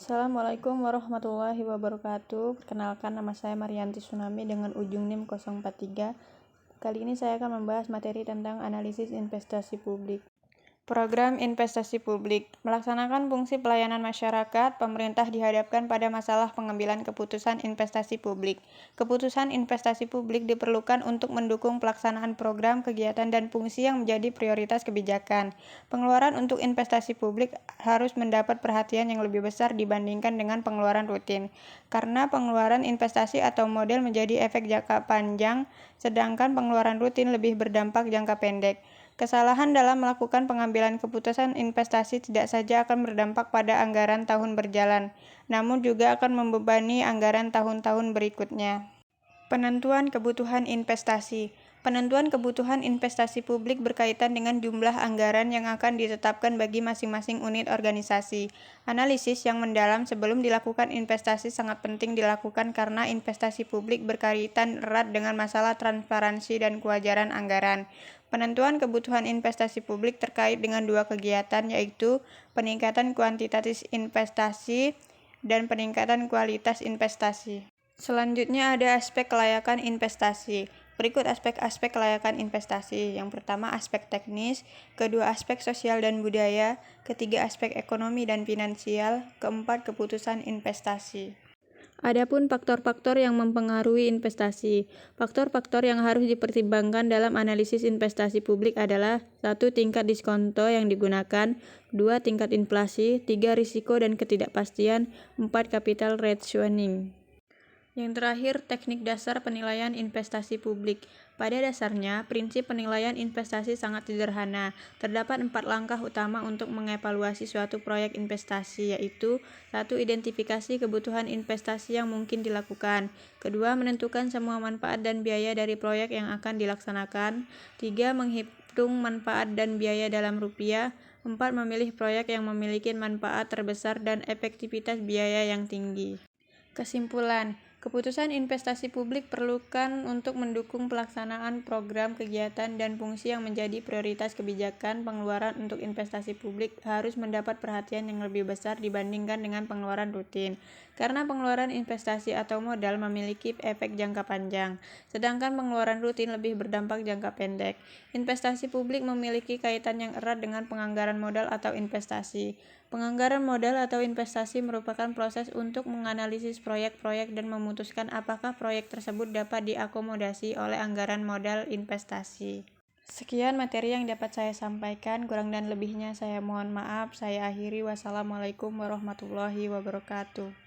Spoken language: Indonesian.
Assalamualaikum warahmatullahi wabarakatuh. Perkenalkan, nama saya Marianti Tsunami dengan ujung NIM 043. Kali ini saya akan membahas materi tentang analisis investasi publik. Program investasi publik melaksanakan fungsi pelayanan masyarakat. Pemerintah dihadapkan pada masalah pengambilan keputusan investasi publik. Keputusan investasi publik diperlukan untuk mendukung pelaksanaan program, kegiatan, dan fungsi yang menjadi prioritas kebijakan. Pengeluaran untuk investasi publik harus mendapat perhatian yang lebih besar dibandingkan dengan pengeluaran rutin, karena pengeluaran investasi atau modal menjadi efek jangka panjang, sedangkan pengeluaran rutin lebih berdampak jangka pendek. Kesalahan dalam melakukan pengambilan keputusan investasi tidak saja akan berdampak pada anggaran tahun berjalan, namun juga akan membebani anggaran tahun-tahun berikutnya. Penentuan kebutuhan investasi. Penentuan kebutuhan investasi publik berkaitan dengan jumlah anggaran yang akan ditetapkan bagi masing-masing unit organisasi. Analisis yang mendalam sebelum dilakukan investasi sangat penting dilakukan karena investasi publik berkaitan erat dengan masalah transparansi dan kewajaran anggaran. Penentuan kebutuhan investasi publik terkait dengan dua kegiatan, yaitu peningkatan kuantitatif investasi dan peningkatan kualitas investasi. Selanjutnya ada aspek kelayakan investasi. Berikut aspek-aspek kelayakan investasi. Yang pertama, aspek teknis, kedua aspek sosial dan budaya, ketiga aspek ekonomi dan finansial, keempat keputusan investasi. Adapun faktor-faktor yang mempengaruhi investasi. Faktor-faktor yang harus dipertimbangkan dalam analisis investasi publik adalah 1. Tingkat diskonto yang digunakan, 2. Tingkat inflasi, 3. Risiko dan ketidakpastian, 4. Capital rationing. Yang terakhir, teknik dasar penilaian investasi publik. Pada dasarnya, prinsip penilaian investasi sangat sederhana. Terdapat 4 langkah utama untuk mengevaluasi suatu proyek investasi, yaitu 1. Identifikasi kebutuhan investasi yang mungkin dilakukan. 2. Menentukan semua manfaat dan biaya dari proyek yang akan dilaksanakan. 3. Menghitung manfaat dan biaya dalam rupiah. 4. Memilih proyek yang memiliki manfaat terbesar dan efektivitas biaya yang tinggi. Kesimpulan, keputusan investasi publik perlukan untuk mendukung pelaksanaan program, kegiatan, dan fungsi yang menjadi prioritas kebijakan. Pengeluaran untuk investasi publik harus mendapat perhatian yang lebih besar dibandingkan dengan pengeluaran rutin, karena pengeluaran investasi atau modal memiliki efek jangka panjang, sedangkan pengeluaran rutin lebih berdampak jangka pendek. Investasi publik memiliki kaitan yang erat dengan penganggaran modal atau investasi. Penganggaran modal atau investasi merupakan proses untuk menganalisis proyek-proyek dan memutuskan apakah proyek tersebut dapat diakomodasi oleh anggaran modal investasi. Sekian materi yang dapat saya sampaikan, kurang dan lebihnya saya mohon maaf. Saya akhiri. Wassalamualaikum warahmatullahi wabarakatuh.